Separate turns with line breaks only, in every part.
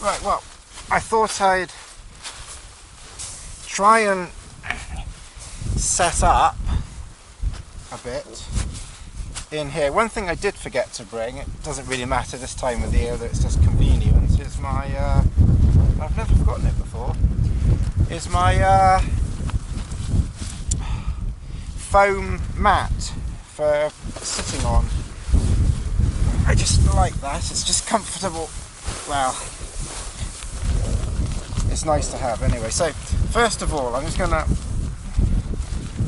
Right, well, I thought I'd try and set up a bit in here. One thing I did forget to bring, it doesn't really matter this time of the year, that it's just convenient, is my, I've never forgotten it before, is my foam mat for sitting on. I just like that, it's just comfortable. Well, it's nice to have anyway. So first of all, I'm just going to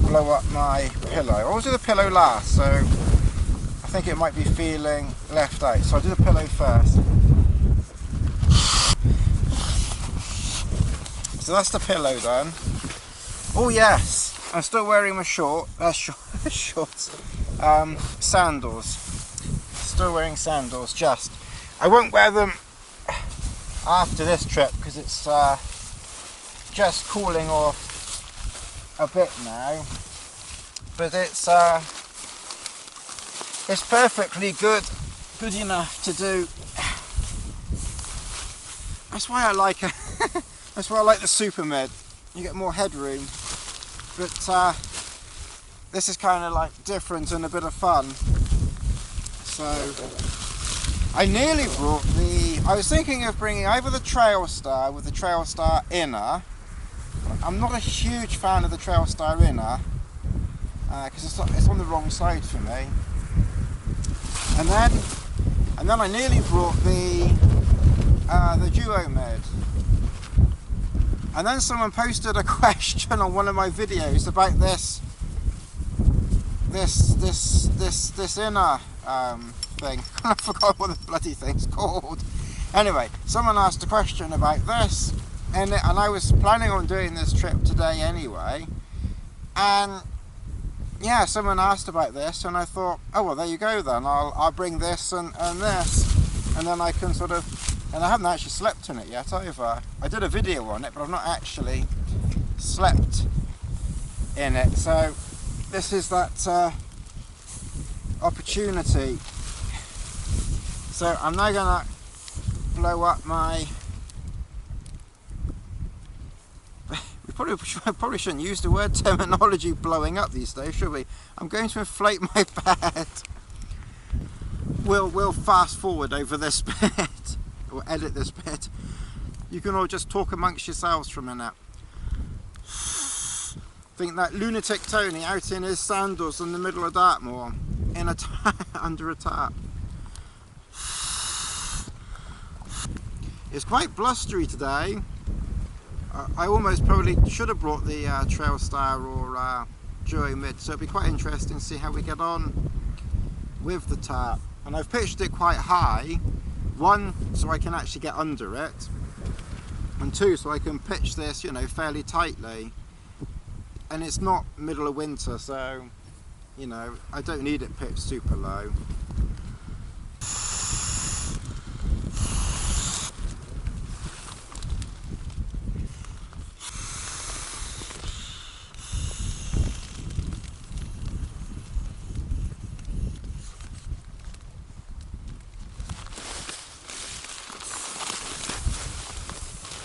blow up my pillow. I'll do the pillow last, so I think it might be feeling left out, so I'll do the pillow first. So that's the pillow done. Oh yes, I'm still wearing my shorts, sandals. Still wearing sandals, just. I won't wear them after this trip because it's just cooling off a bit now, but it's perfectly good enough to do. That's why I like it. That's why I like the Super Med. You get more headroom, but this is kind of like different and a bit of fun. So I nearly brought I was thinking of bringing either the Trail Star with the Trail Star inner. I'm not a huge fan of the Trail Star inner because it's on the wrong side for me. And then I nearly brought the Duo Med. And then someone posted a question on one of my videos about this inner thing. I forgot what the bloody thing's called. Anyway, someone asked a question about this, and I was planning on doing this trip today anyway, and yeah, someone asked about this, and I thought, oh well, there you go then, I'll bring this and this, and then I can sort of, and I haven't actually slept in it yet either. I did a video on it, but I've not actually slept in it, so this is that opportunity. So I'm now gonna blow up my, we probably shouldn't use the word terminology blowing up these days, should we? I'm going to inflate my bed. We'll fast forward over this bit, or edit this bit. You can all just talk amongst yourselves for a minute. Think that lunatic Tony out in his sandals in the middle of Dartmoor, in a under a tap. It's quite blustery today. I almost probably should have brought the Trail Star or Duo Mid, so it'd be quite interesting to see how we get on with the tap. And I've pitched it quite high, one, so I can actually get under it, and two, so I can pitch this, you know, fairly tightly. And it's not middle of winter, so, you know, I don't need it pitched super low.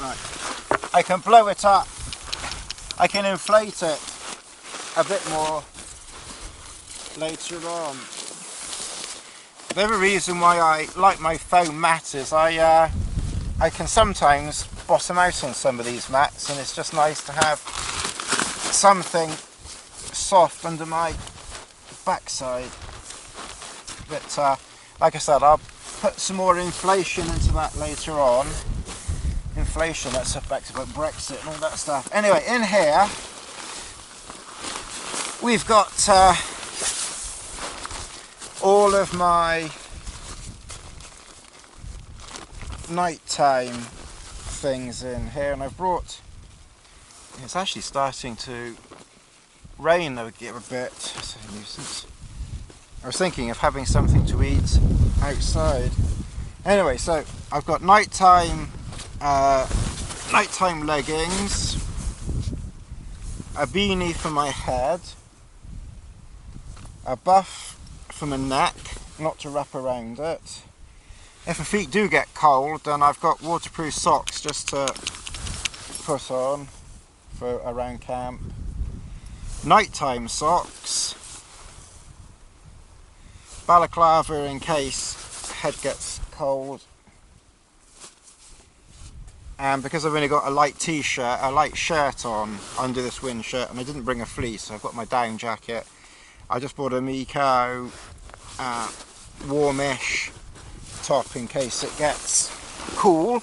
Right, I can blow it up, I can inflate it a bit more later on. The other reason why I like my foam mat is I can sometimes bottom out on some of these mats, and it's just nice to have something soft under my backside. But like I said, I'll put some more inflation into that later on. Inflation, that's back to Brexit and all that stuff. Anyway, in here we've got all of my nighttime things in here, and I've brought, it's actually starting to rain a bit. It's a nuisance. I was thinking of having something to eat outside. Anyway, so I've got nighttime leggings, a beanie for my head, a buff for my neck, not to wrap around it, if the feet do get cold, then I've got waterproof socks just to put on for around camp. Nighttime socks, balaclava in case head gets cold, and because I've only got a light t-shirt, a light shirt on under this wind shirt, and I didn't bring a fleece, so I've got my down jacket. I just bought a mk2 warmish top in case it gets cool.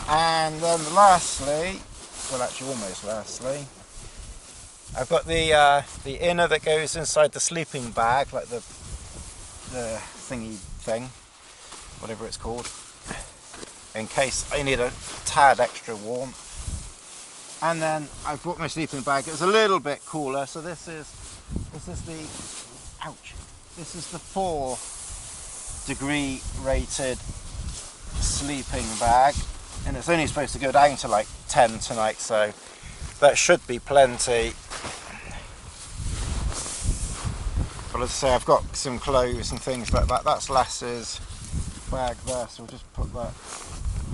And then lastly, well actually almost lastly, I've got the inner that goes inside the sleeping bag, like the thingy thing, whatever it's called, in case I need a tad extra warmth. And then I've brought my sleeping bag. It's a little bit cooler, so this is the, ouch, this is the 4-degree rated sleeping bag, and it's only supposed to go down to like 10 tonight, so that should be plenty. But as I say, I've got some clothes and things like that. That's Lass's bag there, so we'll just put that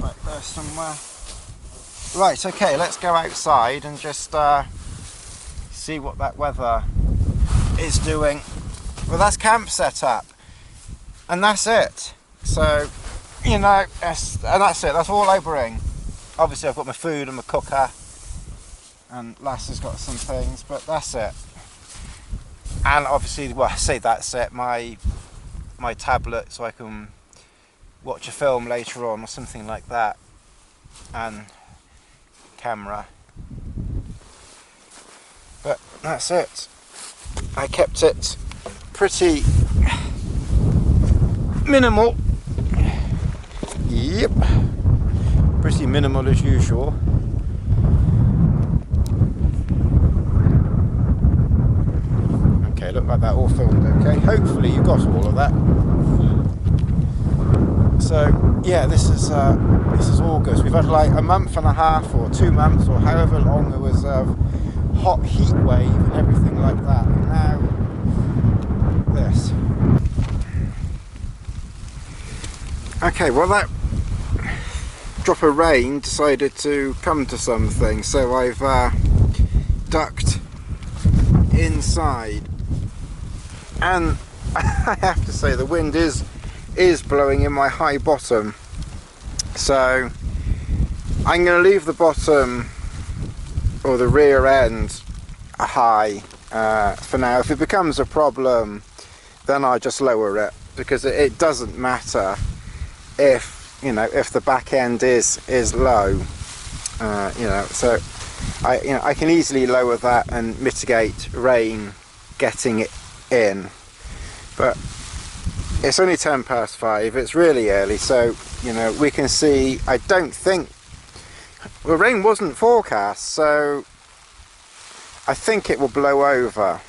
back there somewhere. Right, okay, let's go outside and just see what that weather is doing. Well, that's camp set up, and that's it. So, you know, and that's it. That's all I bring. Obviously, I've got my food and my cooker, and Lass has got some things, but that's it. And obviously, well, I say that's it. My tablet, so I can watch a film later on or something like that, and camera. But that's it. I kept it pretty minimal. Yep, pretty minimal as usual. Okay, look like that all filmed okay. Hopefully you got all of that. So yeah, this is August. We've had like a month and a half or 2 months or however long there was a hot heat wave and everything like that. And now this. Okay, well that drop of rain decided to come to something, so I've ducked inside, and I have to say the wind is blowing in my high bottom, so I'm going to leave the bottom or the rear end high for now. If it becomes a problem, then I'll just lower it, because it doesn't matter if, you know, if the back end is low, you know, so I can easily lower that and mitigate rain getting it in. But it's only 5:10. It's really early, so you know we can see. I don't think, well, rain wasn't forecast, so I think it will blow over.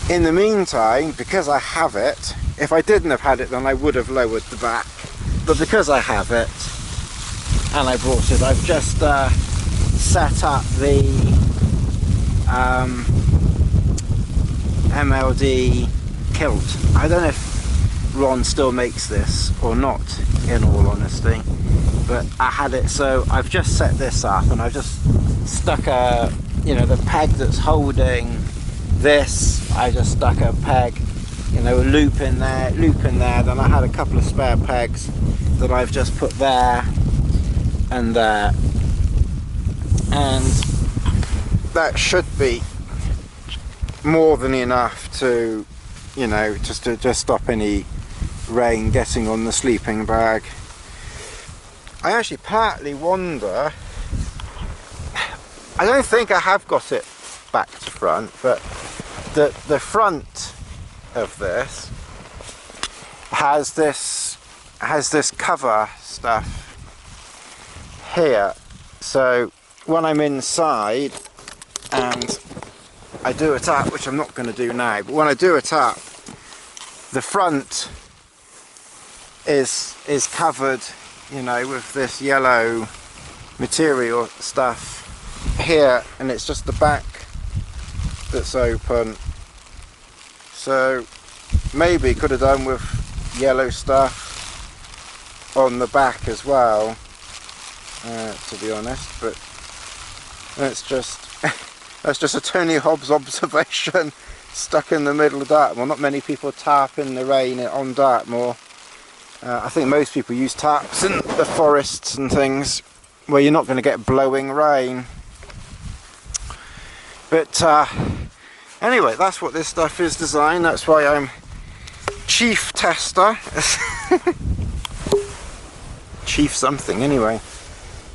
In the meantime, because I have it, if I didn't have had it, then I would have lowered the back. But because I have it and I brought it, I've just set up the MLD kilt. I don't know if Ron still makes this or not, in all honesty, but I had it, so I've just set this up, and I've just stuck a, you know, the peg that's holding this, I just stuck a peg, you know, a loop in there, then I had a couple of spare pegs that I've just put there and there, and that should be more than enough to, you know, just to stop any rain getting on the sleeping bag. I actually partly wonder, I don't think I have got it back to front, but the front of this has this cover stuff here, so when I'm inside and I do it up, which I'm not going to do now, but when I do it up, the front is covered, you know, with this yellow material stuff here, and it's just the back that's open. So maybe could have done with yellow stuff on the back as well, to be honest, but that's just a Tony Hobbs observation stuck in the middle of Dartmoor. Not many people tap in the rain on Dartmoor. I think most people use taps in the forests and things where you're not going to get blowing rain. But anyway, that's what this stuff is designed. That's why I'm chief tester. Chief something anyway.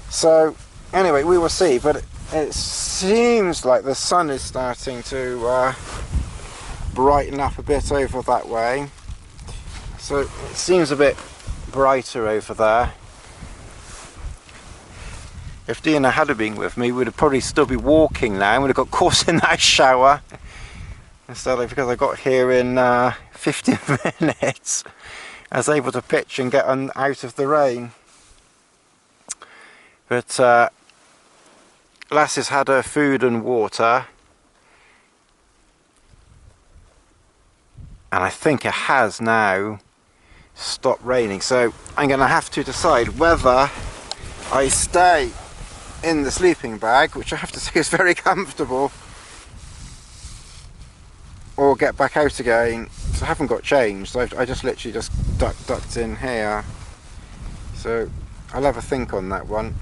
So anyway, we will see, but it seems like the sun is starting to brighten up a bit over that way. So it seems a bit brighter over there. If Dina had been with me, we'd have probably still be walking now. We'd have got caught in that shower. Instead of, because I got here in 15 minutes, I was able to pitch and get out of the rain. But Lassie's had her food and water. And I think it has now stopped raining, so I'm going to have to decide whether I stay in the sleeping bag, which I have to say is very comfortable, or get back out again. So I haven't got changed, so I just literally just ducked in here. So I'll have a think on that one.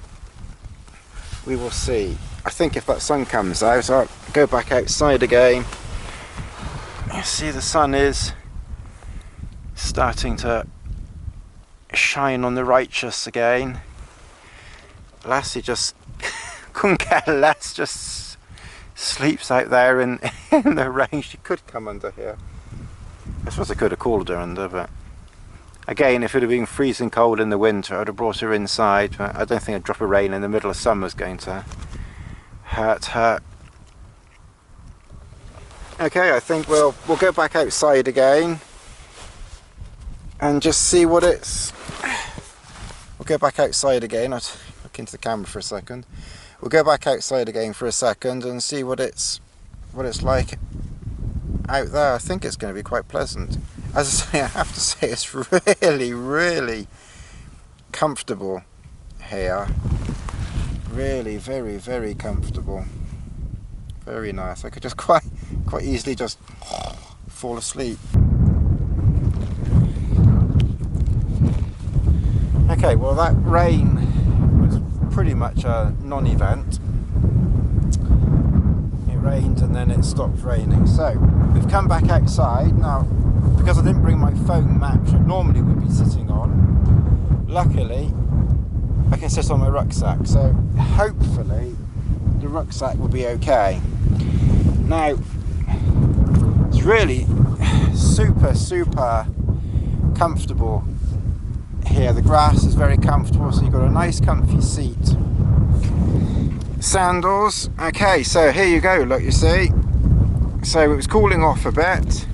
We will see. I think if that sun comes out, I'll go back outside again. You see the sun is starting to shine on the righteous again. Lassie just couldn't care less, just sleeps out there in the rain. She could come under here. I suppose I could have called her under, but again, if it had been freezing cold in the winter, I'd have brought her inside, but I don't think a drop of rain in the middle of summer is going to hurt her. Okay, I think we'll go back outside again and just see what it's... We'll go back outside again. I'll look into the camera for a second. We'll go back outside again for a second and see what it's like out there. I think it's going to be quite pleasant. As I say, I have to say it's really, really comfortable here. Really, very, very comfortable. Very nice. I could just quite easily just fall asleep. Okay, well that rain was pretty much a non-event. It rained and then it stopped raining. So we've come back outside now. Because I didn't bring my foam mat, which I normally would be sitting on, luckily I can sit on my rucksack, so hopefully the rucksack will be okay. Now it's really super comfortable here. The grass is very comfortable, so you've got a nice comfy seat. Sandals. Okay, so here you go, look, you see. So it was cooling off a bit,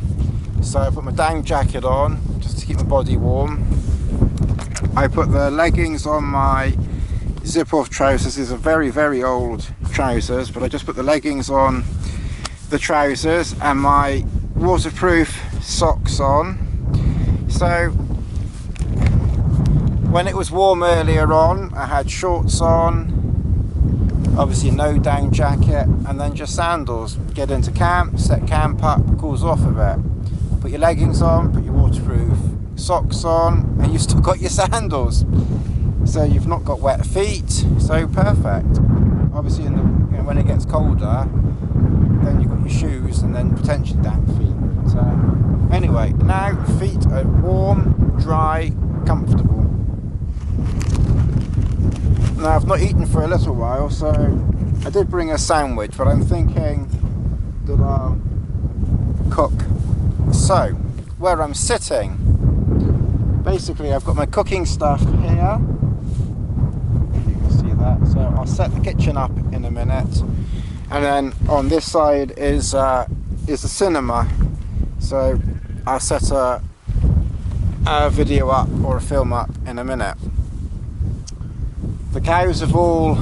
so I put my down jacket on just to keep my body warm. I put the leggings on my zip-off trousers. These are very old trousers, but I just put the leggings on the trousers and my waterproof socks on. So when it was warm earlier on, I had shorts on, obviously no down jacket, and then just sandals. Get into camp, set camp up, cools off a bit. Put your leggings on, put your waterproof socks on, and you've still got your sandals. So you've not got wet feet, so perfect. Obviously when it gets colder, then you've got your shoes and then potentially damp feet. But anyway, now feet are warm, dry, comfortable. Now I've not eaten for a little while, so I did bring a sandwich, but I'm thinking that I'll cook. So where I'm sitting, basically I've got my cooking stuff here. You can see that. So I'll set the kitchen up in a minute, and then on this side is a cinema. So I'll set a video up or a film up in a minute. The cows have all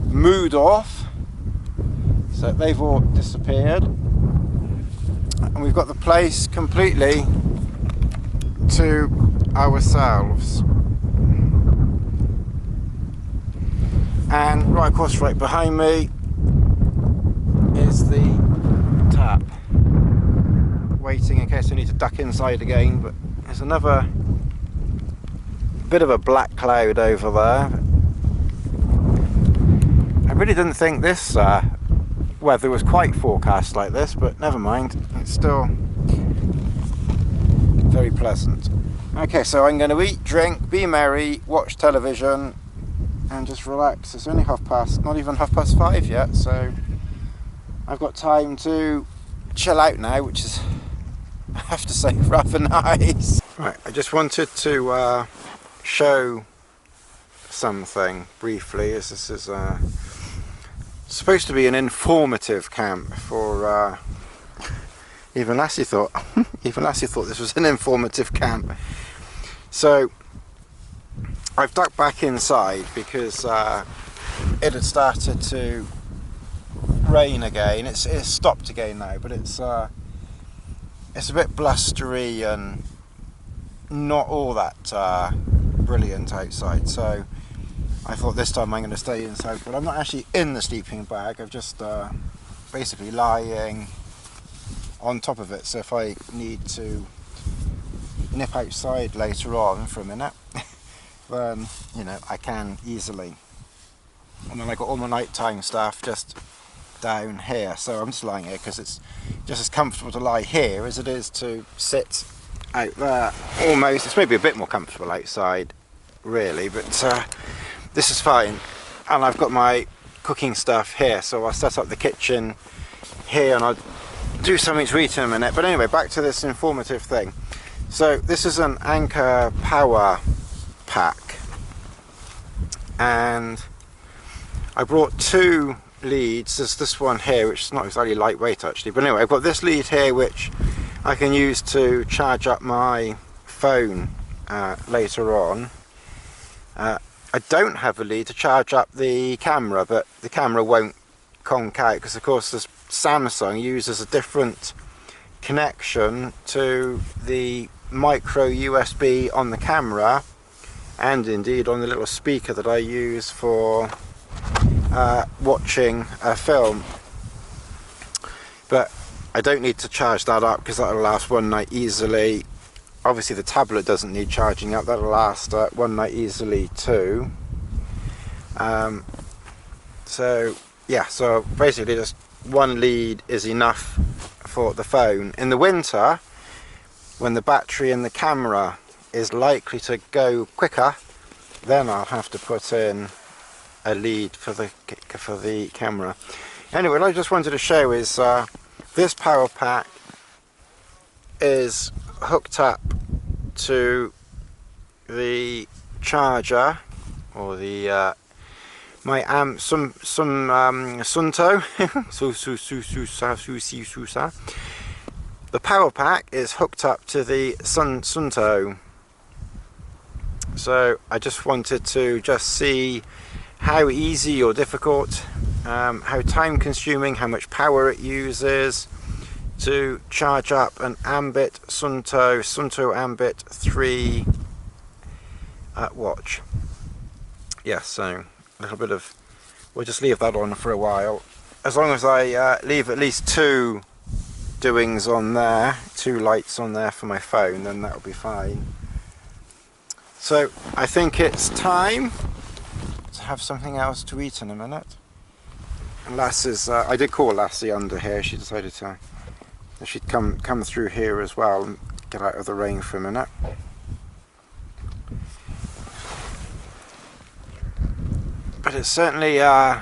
mooed off, so they've all disappeared, and we've got the place completely to ourselves. And right, of course, right behind me is the tap, waiting in case I need to duck inside again. But there's another bit of a black cloud over there. I really didn't think this weather was quite forecast like this, but never mind, it's still very pleasant. Okay, so I'm going to eat, drink, be merry, watch television and just relax. It's only not even 5:30 yet, so I've got time to chill out now, which is, I have to say, rather nice. Right, I just wanted to show something briefly, as this is supposed to be an informative camp for even Lassie thought this was an informative camp. So I've ducked back inside because it had started to rain again. It's stopped again now, but it's a bit blustery and not all that brilliant outside. So I thought this time I'm going to stay inside, but I'm not actually in the sleeping bag. I'm just basically lying on top of it, so if I need to nip outside later on for a minute, then, you know, I can easily. And then I got all my nighttime stuff just down here, so I'm just lying here because it's just as comfortable to lie here as it is to sit out there. Almost, it's maybe a bit more comfortable outside really, but this is fine. And I've got my cooking stuff here, so I'll set up the kitchen here and I'll do something to eat in a minute. But anyway, back to this informative thing. So this is an Anker power pack, and I brought two leads. There's this one here, which is not exactly lightweight actually, but anyway, I've got this lead here which I can use to charge up my phone later on. I don't have a lead to charge up the camera, but the camera won't conk out because of course this Samsung uses a different connection to the micro USB on the camera, and indeed on the little speaker that I use for watching a film. But I don't need to charge that up because that'll last one night easily. Obviously the tablet doesn't need charging up, that'll last one night easily too. So yeah, so basically just one lead is enough for the phone. In the winter, when the battery in the camera is likely to go quicker, then I'll have to put in a lead for the camera. Anyway, what I just wanted to show is this power pack is hooked up to the charger, or the my Sunto. The power pack is hooked up to the Sunto. So I just wanted to see how easy or difficult, how time consuming, how much power it uses to charge up an Ambit Sunto Ambit 3 watch. Yes, so a little bit of, we'll just leave that on for a while. As long as I leave at least two doings on there, two lights on there for my phone, then that'll be fine. So I think it's time to have something else to eat in a minute. And Lassie's, I did call Lassie under here. She decided to, she'd come through here as well and get out of the rain for a minute. But it's certainly, apart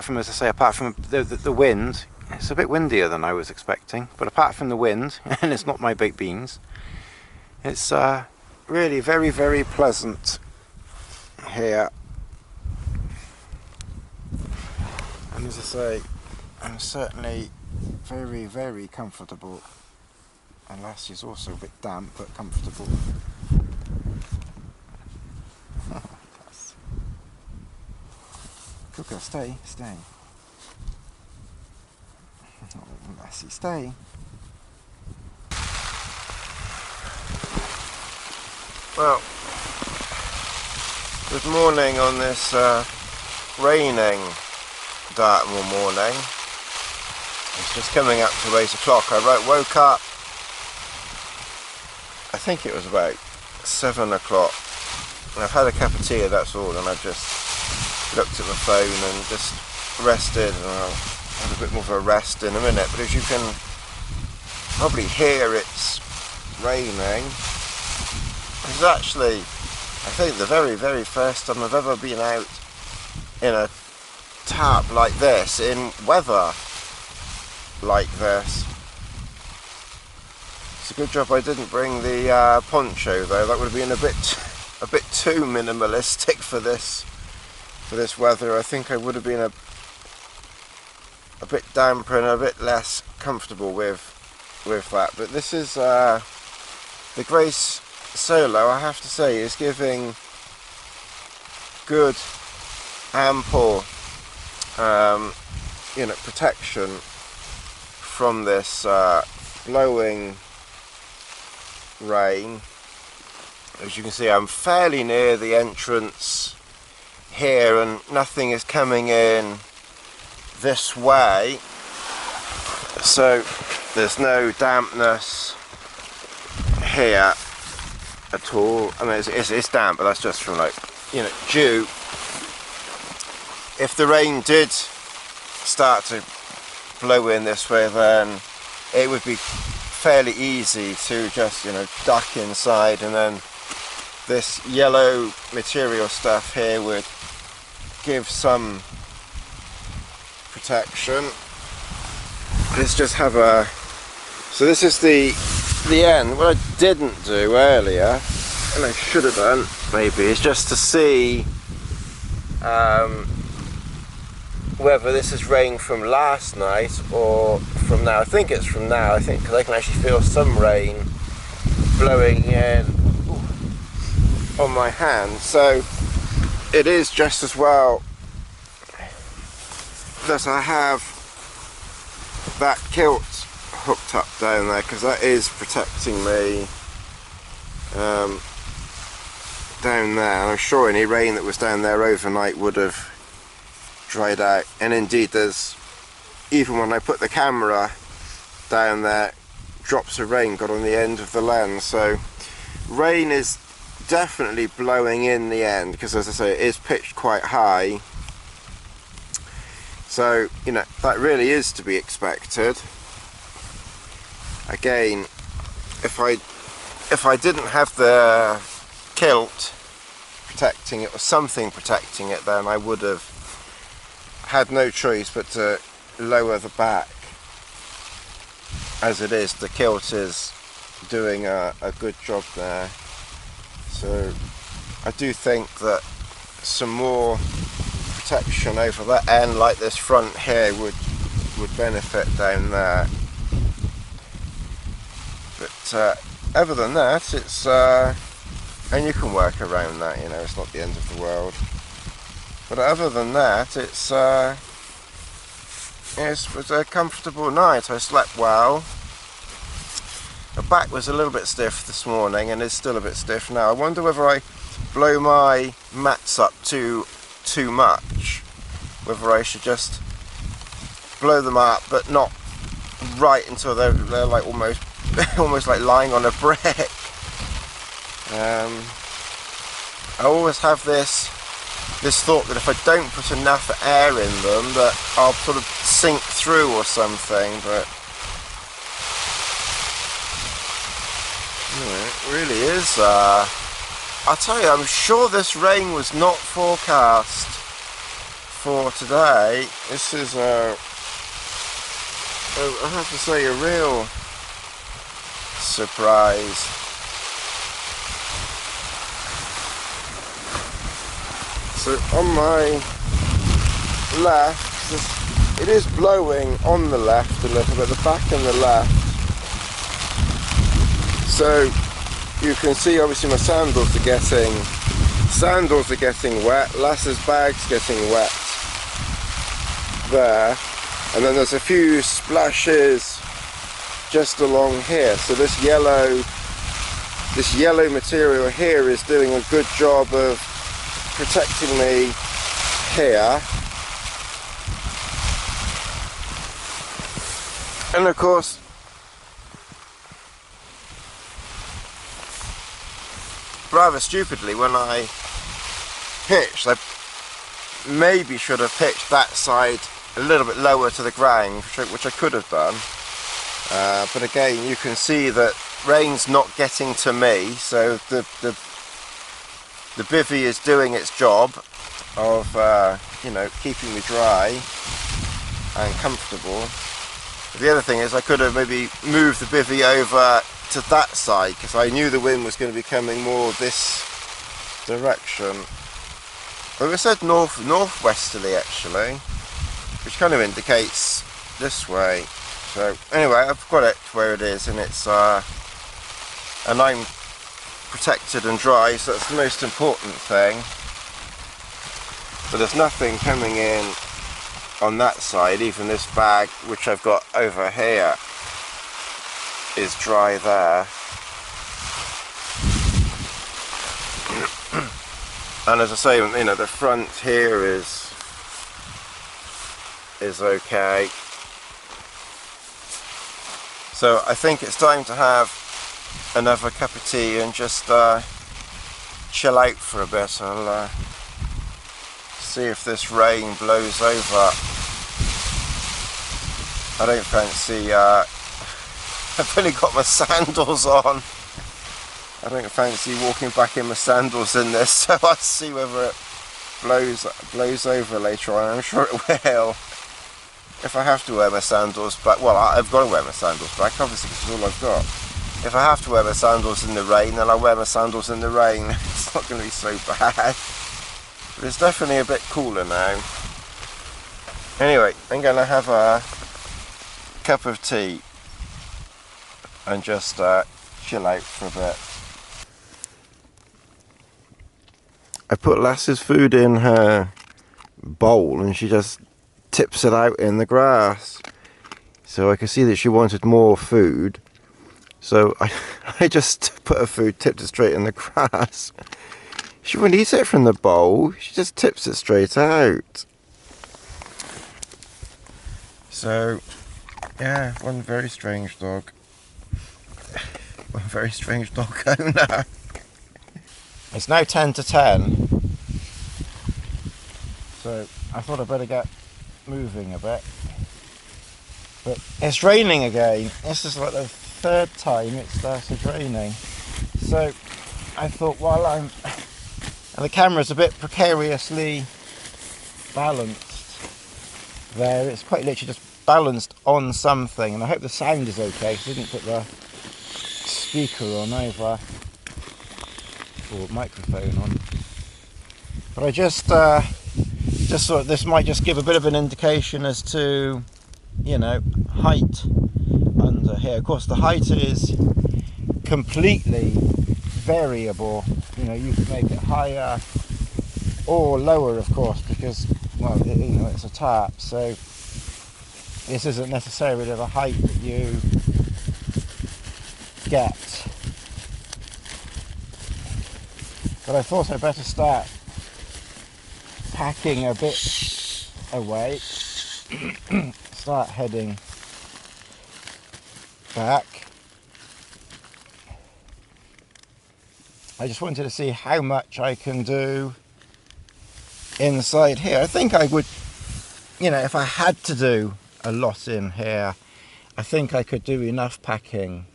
from, as I say, apart from the wind, it's a bit windier than I was expecting. But apart from the wind, and it's not my baked beans, it's really very, very pleasant here. And as I say, I'm certainly very, very comfortable. And Lassie's also a bit damp, but comfortable. Cooker, stay. Lassie, stay.
Well, good morning on this raining Dartmoor morning. It's just coming up to 8 o'clock. I woke up, I think it was about 7 o'clock. And I've had a cup of tea, that's all, and I've just looked at my phone and just rested, and I'll have a bit more of a rest in a minute. But as you can probably hear, it's raining. It's actually, I think, the very, very first time I've ever been out in a tarp like this, in weather like this. It's a good job I didn't bring the poncho though. That would have been a bit too minimalistic for this weather. I think I would have been a bit damper and a bit less comfortable with that. But this is the Grace Solo, I have to say, is giving good, ample, protection from this blowing rain. As you can see, I'm fairly near the entrance here, and nothing is coming in this way, so there's no dampness here at all. I mean, it's damp, but that's just from, like, dew. If the rain did start to blow in this way, then it would be fairly easy to just, duck inside, and then this yellow material stuff here would give some protection. Let's just have a... So this is the end. What I didn't do earlier, and I should have done maybe, is just to see whether this is rain from last night or from now. I think it's from now, because I can actually feel some rain blowing in on my hand. So it is just as well that I have that kilt hooked up down there, because that is protecting me down there. And I'm sure any rain that was down there overnight would have dried out. And indeed, there's, even when I put the camera down there, drops of rain got on the end of the lens. So rain is definitely blowing in the end, because, as I say, it is pitched quite high. So, that really is to be expected. Again, if I didn't have the kilt protecting it, or something protecting it, then I would have had no choice but to lower the back. As it is, the kilt is doing a good job there. So I do think that some more protection over that end, like this front here, would benefit down there. But other than that, it's and you can work around that, it's not the end of the world. But other than that, it was a comfortable night. I slept well. My back was a little bit stiff this morning, and is still a bit stiff now. I wonder whether I blow my mats up too much, whether I should just blow them up, but not right until they're like almost like lying on a brick. I always have this thought that if I don't put enough air in them, that I'll sort of sink through or something, but it really is. I'll tell you, I'm sure this rain was not forecast for today. This is I have to say, a real surprise. So on my left, it is blowing on the left a little bit, the back and the left. So you can see, obviously, my sandals are getting wet. Lass's bag's getting wet there, and then there's a few splashes just along here. So this yellow this yellow material here is doing a good job of protecting me here. And of course, rather stupidly, when I pitched, I maybe should have pitched that side a little bit lower to the ground, which I could have done. But again, you can see that rain's not getting to me, so the bivvy is doing its job of you know, keeping me dry and comfortable. The other thing is I could have maybe moved the bivvy over to that side, because I knew the wind was going to be coming more this direction. Well, it said northwesterly actually, which kind of indicates this way. So anyway, I've got it where it is, and it's and I'm protected and dry, so that's the most important thing. But there's nothing coming in on that side. Even this bag which I've got over here is dry there. And as I say, you know, the front here is okay. So I think it's time to have another cup of tea and just chill out for a bit. I'll see if this rain blows over. I don't fancy, I've only got my sandals on. I don't fancy walking back in my sandals in this, so I'll see whether it blows over later on. I'm sure it will. If I have to wear my sandals back, well, I've got to wear my sandals back, obviously, because it's all I've got. If I have to wear my sandals in the rain, then I'll wear my sandals in the rain. It's not going to be so bad. But it's definitely a bit cooler now. Anyway, I'm going to have a cup of tea and just chill out for a bit. I put Lass's food in her bowl and she just tips it out in the grass. So I could see that she wanted more food. So I just put her food, tipped it straight in the grass. She wouldn't eat it from the bowl, she just tips it straight out. So, yeah, one very strange dog. One very strange dog owner. It's now 10 to 10. So I thought I'd better get moving a bit. But it's raining again. This is like the third time it started raining. So I thought while and the camera's a bit precariously balanced there, it's quite literally just balanced on something, and I hope the sound is okay because I didn't put the speaker on either, or microphone on. But I just thought this might just give a bit of an indication as to, you know, height under here. Of course the height is completely variable. You know, you can make it higher or lower, of course, because, well, you know, it's a tarp, so this isn't necessarily the height that you get. But I thought I'd better start packing a bit away. Start heading back. I just wanted to see how much I can do inside here. I think I would, you know, if I had to do a lot in here, I think I could do enough packing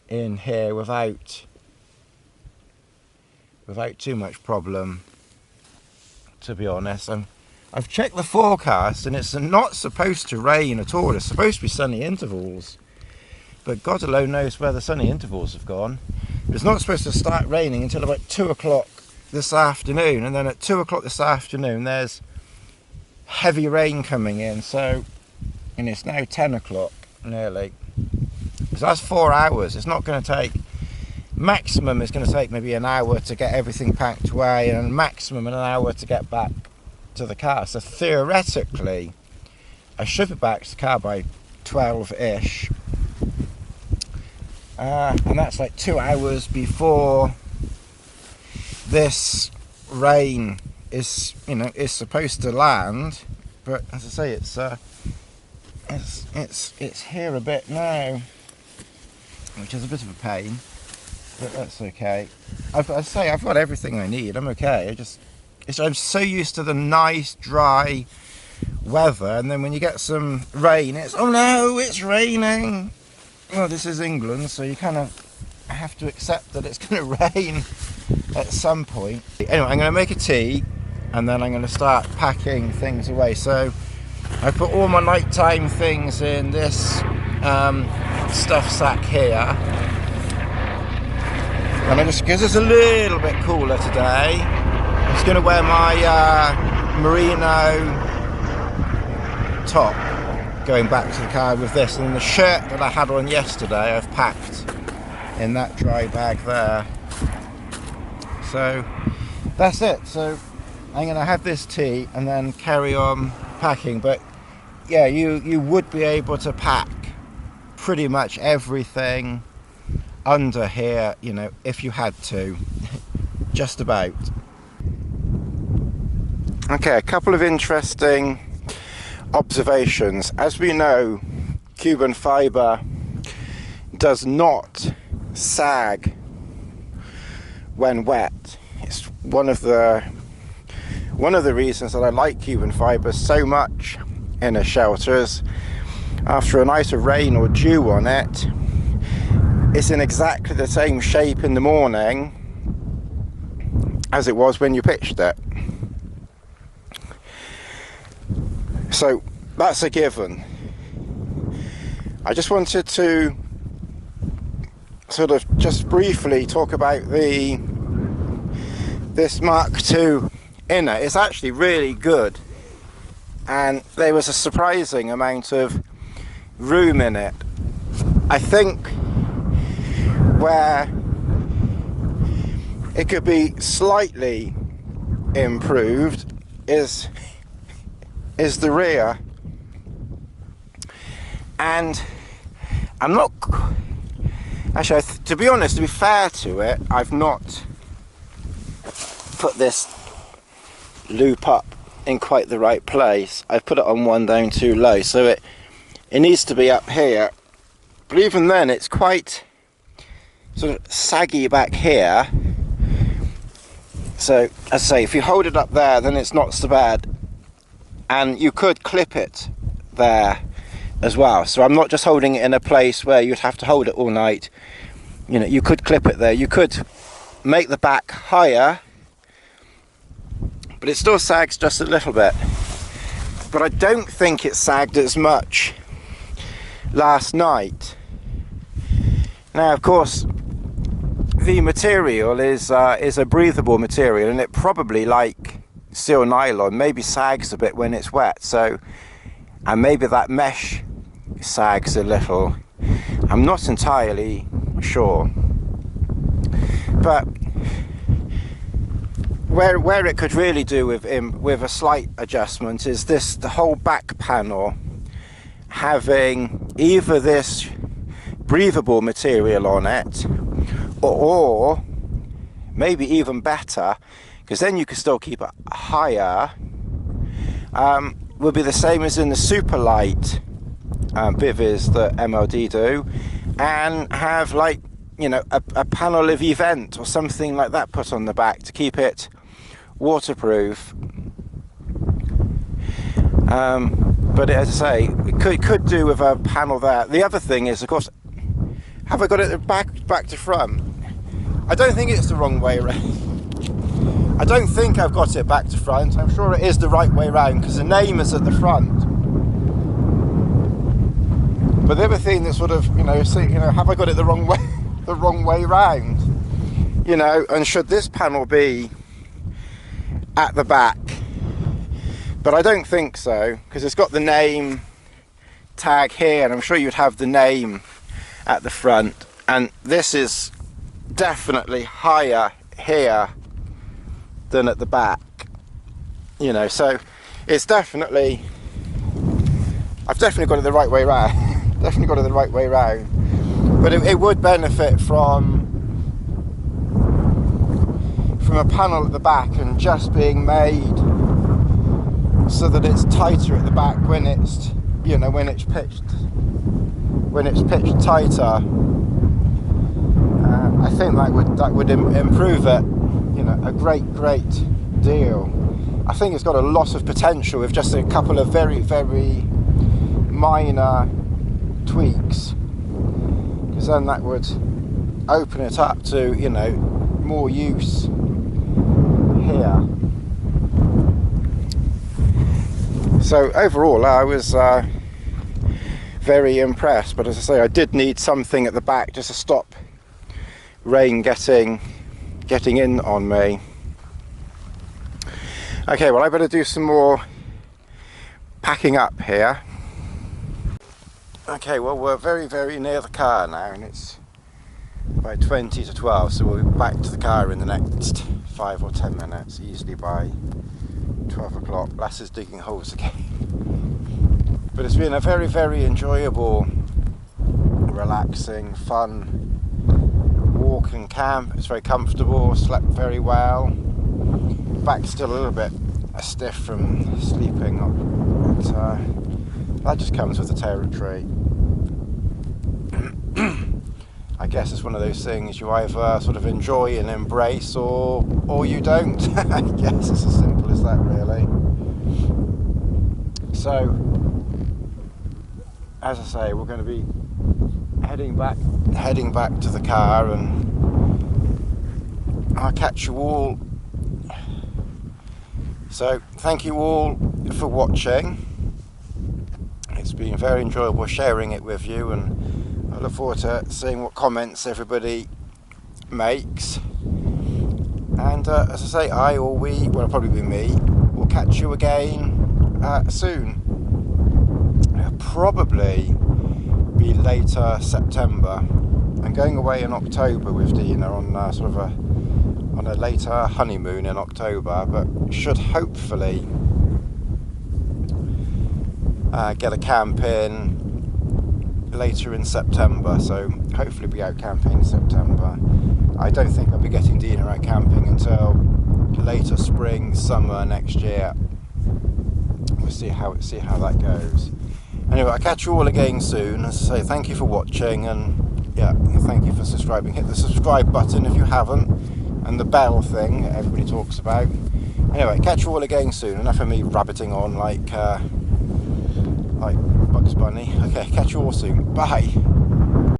in here without too much problem, to be honest. I've checked the forecast and it's not supposed to rain at all. It's supposed to be sunny intervals, but God alone knows where the sunny intervals have gone. It's not supposed to start raining until about 2 o'clock this afternoon, and then at 2 o'clock this afternoon there's heavy rain coming in. So, and it's now 10 o'clock nearly, so that's 4 hours. It's not going to take, maximum is going to take maybe an hour to get everything packed away, and maximum an hour to get back to the car. So theoretically I should be back to the car by 12ish,
and that's like 2 hours before this rain is, you know, is supposed to land. But as I say, it's here a bit now, which is a bit of a pain, but that's okay. I've got everything I need. I'm okay. I'm so used to the nice dry weather, and then when you get some rain, it's, oh no, it's raining. Well, this is England, so you kind of have to accept that it's going to rain at some point. Anyway, I'm going to make a tea, and then I'm going to start packing things away. So I put all my nighttime things in this stuff sack here, and because it's a little bit cooler today, I'm just going to wear my merino top going back to the car with this, and the shirt that I had on yesterday I've packed in that dry bag there. So that's it. So I'm going to have this tea and then carry on packing. But yeah, you would be able to pack pretty much everything under here, you know, if you had to. Just about. Okay, a couple of interesting observations. As we know, Cuban fibre does not sag when wet. It's one of the reasons that I like Cuban fibre so much in a shelter is after a night of rain or dew on it, it's in exactly the same shape in the morning as it was when you pitched it. So that's a given. I just wanted to sort of just briefly talk about this mk2 inner. It's actually really good, and there was a surprising amount of room in it. I think where it could be slightly improved is the rear, and I'm not actually, to be honest, to be fair to it, I've not put this loop up in quite the right place. I've put it on one down too low, so it needs to be up here, but even then it's quite sort of saggy back here. So as I say, if you hold it up there, then it's not so bad. And you could clip it there as well. So I'm not just holding it in a place where you'd have to hold it all night. You know, you could clip it there. You could make the back higher, but it still sags just a little bit. But I don't think it sagged as much last night. Now, of course, the material is a breathable material, and it probably, like steel nylon, maybe sags a bit when it's wet, so, and maybe that mesh sags a little. I'm not entirely sure, but where it could really do with a slight adjustment is the whole back panel having either this breathable material on it, or maybe even better, because then you can still keep it higher, will be the same as in the super light bivvies that MLD do, and have, like, you know, a panel of event or something like that put on the back to keep it waterproof. But as I say, it could do with a panel there. The other thing is, of course, have I got it back to front? I don't think it's the wrong way around. I don't think I've got it back to front. I'm sure it is the right way round because the name is at the front. But the other thing that sort of, have I got it the wrong way, the wrong way round? You know, and should this panel be at the back? But I don't think so, because it's got the name tag here, and I'm sure you'd have the name at the front. And this is definitely higher here than at the back, you know, so it's definitely, I've definitely got it the right way round. Definitely got it the right way round. But it would benefit from a panel at the back and just being made so that it's tighter at the back when it's, you know, when it's pitched tighter. I think that would improve it, you know, a great deal. I think it's got a lot of potential with just a couple of very minor tweaks, because then that would open it up to, you know, more use here. So overall I was very impressed, but as I say, I did need something at the back just to stop rain getting in on me. Okay, well I better do some more packing up here. Okay, well we're very near the car now, and it's about 20 to 12, so we'll be back to the car in the next 5 or 10 minutes, easily by 12 o'clock. Lass is digging holes again. But it's been a very enjoyable, relaxing, fun walk and camp. It's very comfortable, slept very well. Back's still a little bit stiff from sleeping, but that just comes with the territory. I guess it's one of those things you either sort of enjoy and embrace, or you don't. I guess it's as simple as that, really. So, as I say, we're going to be heading back to the car, and I'll catch you all. So, thank you all for watching. It's been very enjoyable sharing it with you, and I look forward to seeing what comments everybody makes. And as I say, I or we, well, it'll probably be me, will catch you again soon. It'll probably be later September. I'm going away in October with Dina on sort of a later honeymoon in October, but should hopefully get a camp in later in September, so hopefully be out camping in September. I don't think I'll be getting Dina out camping until later spring, summer next year. We'll see how that goes. Anyway, I'll catch you all again soon. As I say, thank you for watching, and yeah, thank you for subscribing. Hit the subscribe button if you haven't, and the bell thing that everybody talks about. Anyway, catch you all again soon. Enough of me rabbiting on like Bugs Bunny. Okay, catch you all soon. Bye.